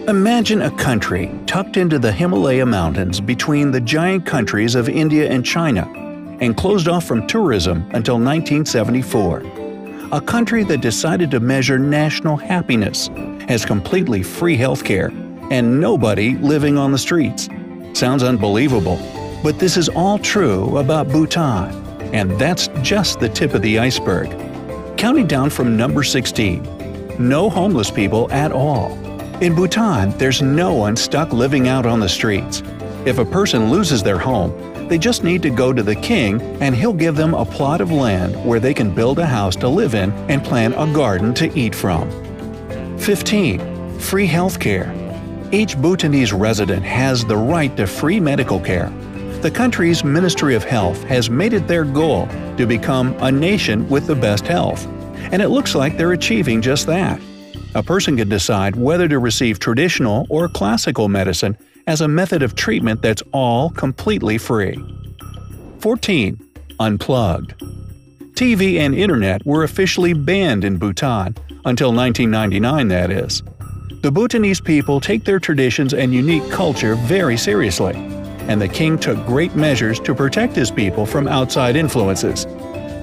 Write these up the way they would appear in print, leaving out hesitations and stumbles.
Imagine a country tucked into the Himalaya mountains between the giant countries of India and China, and closed off from tourism until 1974. A country that decided to measure national happiness, has completely free healthcare, and nobody living on the streets. Sounds unbelievable, but this is all true about Bhutan, and that's just the tip of the iceberg. Counting down from number 16. No homeless people at all. In Bhutan, there's no one stuck living out on the streets. If a person loses their home, they just need to go to the king and he'll give them a plot of land where they can build a house to live in and plant a garden to eat from. 15. Free healthcare. Each Bhutanese resident has the right to free medical care. The country's Ministry of Health has made it their goal to become a nation with the best health, and it looks like they're achieving just that. A person can decide whether to receive traditional or classical medicine as a method of treatment that's all completely free. 14. Unplugged. TV and Internet were officially banned in Bhutan, until 1999 that is. The Bhutanese people take their traditions and unique culture very seriously, and the king took great measures to protect his people from outside influences.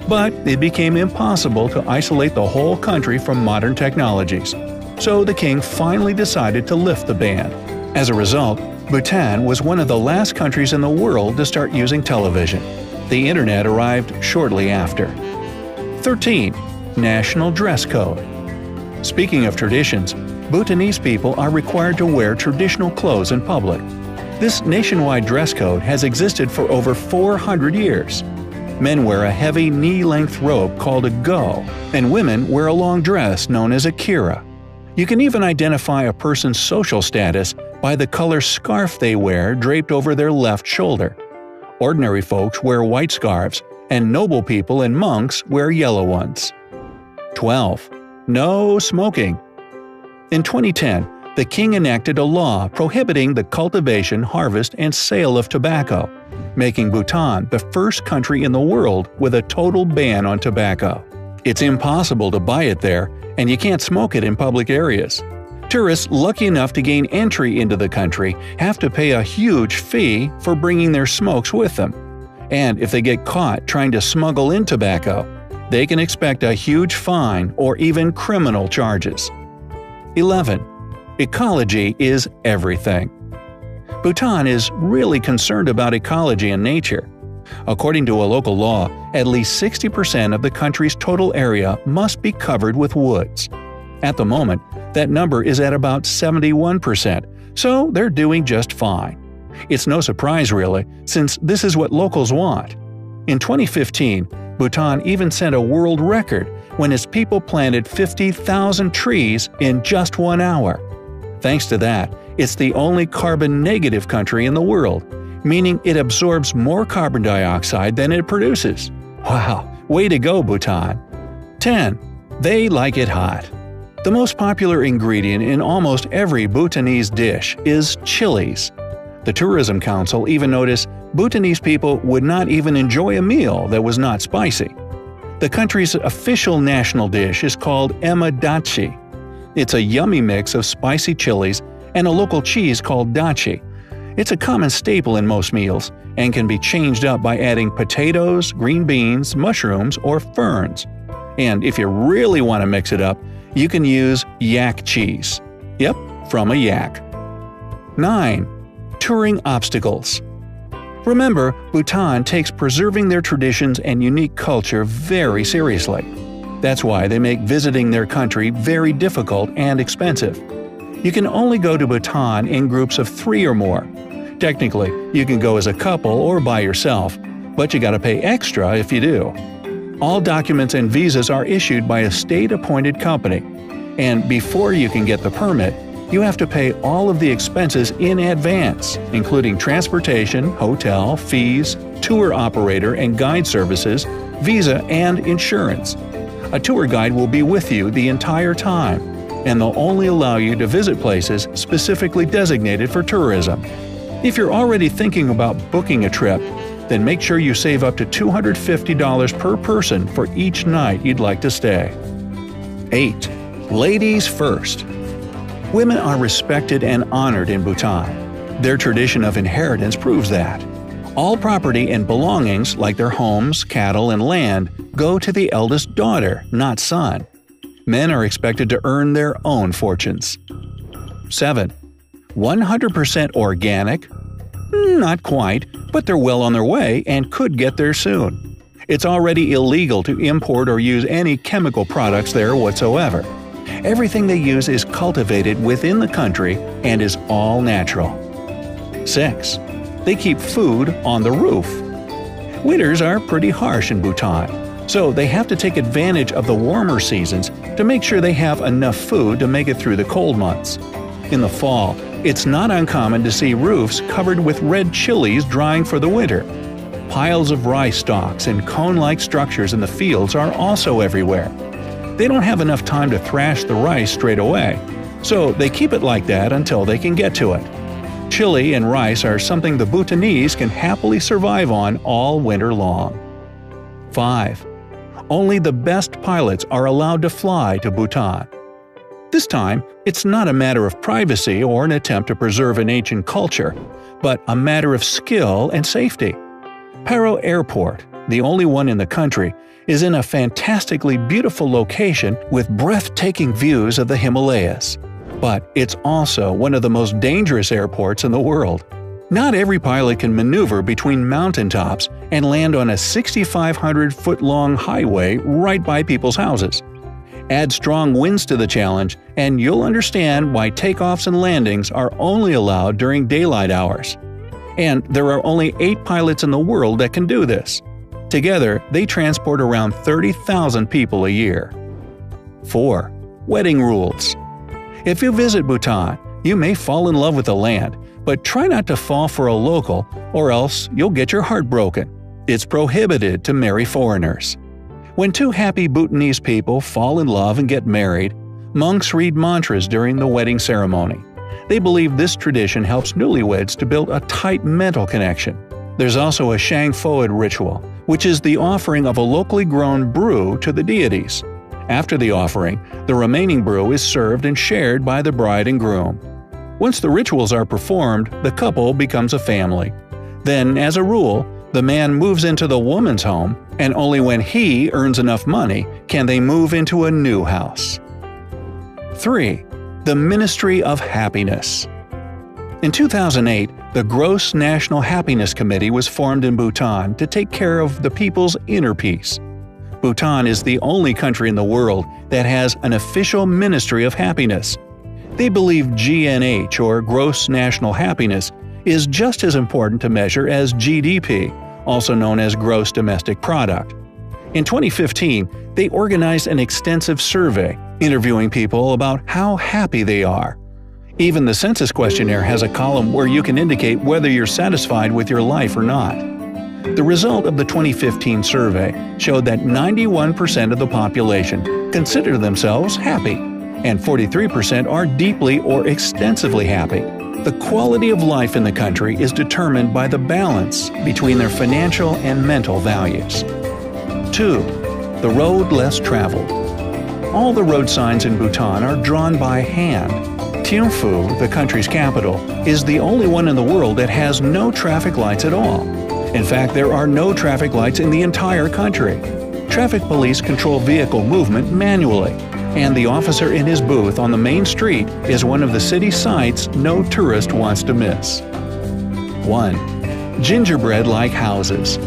But it became impossible to isolate the whole country from modern technologies, so the king finally decided to lift the ban. As a result, Bhutan was one of the last countries in the world to start using television. The internet arrived shortly after. 13. National Dress Code. Speaking of traditions, Bhutanese people are required to wear traditional clothes in public. This nationwide dress code has existed for over 400 years. Men wear a heavy knee-length robe called a go, and women wear a long dress known as a kira. You can even identify a person's social status by the color scarf they wear draped over their left shoulder. Ordinary folks wear white scarves, and noble people and monks wear yellow ones. 12. No smoking. In 2010, the king enacted a law prohibiting the cultivation, harvest, and sale of tobacco, making Bhutan the first country in the world with a total ban on tobacco. It's impossible to buy it there, and you can't smoke it in public areas. Tourists lucky enough to gain entry into the country have to pay a huge fee for bringing their smokes with them. And if they get caught trying to smuggle in tobacco, they can expect a huge fine or even criminal charges. 11. Ecology is everything. Bhutan is really concerned about ecology and nature. According to a local law, at least 60% of the country's total area must be covered with woods. At the moment, that number is at about 71%, so they're doing just fine. It's no surprise really, since this is what locals want. In 2015, Bhutan even set a world record when its people planted 50,000 trees in just 1 hour. Thanks to that, it's the only carbon-negative country in the world, meaning it absorbs more carbon dioxide than it produces. Wow, way to go, Bhutan! 10. They like it hot. The most popular ingredient in almost every Bhutanese dish is chilies. The Tourism Council even noticed Bhutanese people would not even enjoy a meal that was not spicy. The country's official national dish is called emadachi. It's a yummy mix of spicy chilies and a local cheese called dachi. It's a common staple in most meals and can be changed up by adding potatoes, green beans, mushrooms, or ferns. And if you really want to mix it up, you can use yak cheese. Yep, from a yak. 9. Touring obstacles. Remember, Bhutan takes preserving their traditions and unique culture very seriously. That's why they make visiting their country very difficult and expensive. You can only go to Bhutan in groups of 3 or more. Technically, you can go as a couple or by yourself, but you gotta pay extra if you do. All documents and visas are issued by a state-appointed company, and before you can get the permit, you have to pay all of the expenses in advance, including transportation, hotel, fees, tour operator and guide services, visa, and insurance. A tour guide will be with you the entire time, and they'll only allow you to visit places specifically designated for tourism. If you're already thinking about booking a trip, then make sure you save up to $250 per person for each night you'd like to stay. 8. Ladies first. Women are respected and honored in Bhutan. Their tradition of inheritance proves that. All property and belongings, like their homes, cattle, and land, go to the eldest daughter, not son. Men are expected to earn their own fortunes. 7. 100% organic? Not quite, but they're well on their way and could get there soon. It's already illegal to import or use any chemical products there whatsoever. Everything they use is cultivated within the country and is all natural. 6. They keep food on the roof. Winters are pretty harsh in Bhutan, so they have to take advantage of the warmer seasons to make sure they have enough food to make it through the cold months. In the fall, it's not uncommon to see roofs covered with red chilies drying for the winter. Piles of rice stalks and cone-like structures in the fields are also everywhere. They don't have enough time to thrash the rice straight away, so they keep it like that until they can get to it. Chili and rice are something the Bhutanese can happily survive on all winter long. 5. Only the best pilots are allowed to fly to Bhutan. This time, it's not a matter of privacy or an attempt to preserve an ancient culture, but a matter of skill and safety. Paro Airport, the only one in the country, is in a fantastically beautiful location with breathtaking views of the Himalayas. But it's also one of the most dangerous airports in the world. Not every pilot can maneuver between mountaintops and land on a 6,500-foot-long highway right by people's houses. Add strong winds to the challenge, and you'll understand why takeoffs and landings are only allowed during daylight hours. And there are only 8 pilots in the world that can do this. Together, they transport around 30,000 people a year. 4. Wedding rules. If you visit Bhutan, you may fall in love with the land, but try not to fall for a local, or else you'll get your heart broken. It's prohibited to marry foreigners. When two happy Bhutanese people fall in love and get married, monks read mantras during the wedding ceremony. They believe this tradition helps newlyweds to build a tight mental connection. There's also a Shang Foed ritual, which is the offering of a locally grown brew to the deities. After the offering, the remaining brew is served and shared by the bride and groom. Once the rituals are performed, the couple becomes a family. Then, as a rule, the man moves into the woman's home, and only when he earns enough money can they move into a new house. 3. The Ministry of Happiness. In 2008, the Gross National Happiness Committee was formed in Bhutan to take care of the people's inner peace. Bhutan is the only country in the world that has an official Ministry of Happiness. They believe GNH, or Gross National Happiness, is just as important to measure as GDP, also known as Gross Domestic Product. In 2015, they organized an extensive survey, interviewing people about how happy they are. Even the census questionnaire has a column where you can indicate whether you're satisfied with your life or not. The result of the 2015 survey showed that 91% of the population consider themselves happy, and 43% are deeply or extensively happy. The quality of life in the country is determined by the balance between their financial and mental values. 2. The road less traveled. All the road signs in Bhutan are drawn by hand. Thimphu, the country's capital, is the only one in the world that has no traffic lights at all. In fact, there are no traffic lights in the entire country. Traffic police control vehicle movement manually, and the officer in his booth on the main street is one of the city sights no tourist wants to miss. 1. Gingerbread-like houses.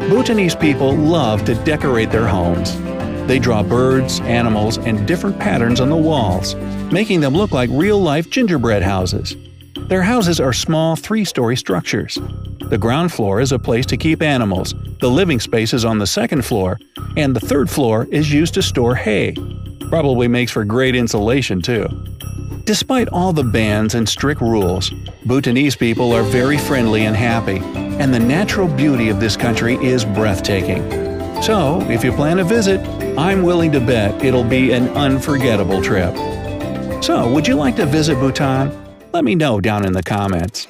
Bhutanese people love to decorate their homes. They draw birds, animals, and different patterns on the walls, making them look like real-life gingerbread houses. Their houses are small 3-story structures. The ground floor is a place to keep animals, the living space is on the second floor, and the third floor is used to store hay. Probably makes for great insulation too. Despite all the bans and strict rules, Bhutanese people are very friendly and happy, and the natural beauty of this country is breathtaking. So, if you plan a visit, I'm willing to bet it'll be an unforgettable trip. So, would you like to visit Bhutan? Let me know down in the comments.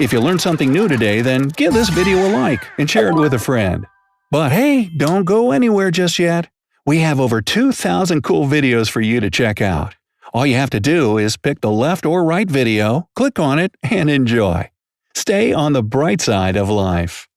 If you learned something new today, then give this video a like and share it with a friend. But hey, don't go anywhere just yet. We have over 2,000 cool videos for you to check out. All you have to do is pick the left or right video, click on it, and enjoy. Stay on the bright side of life.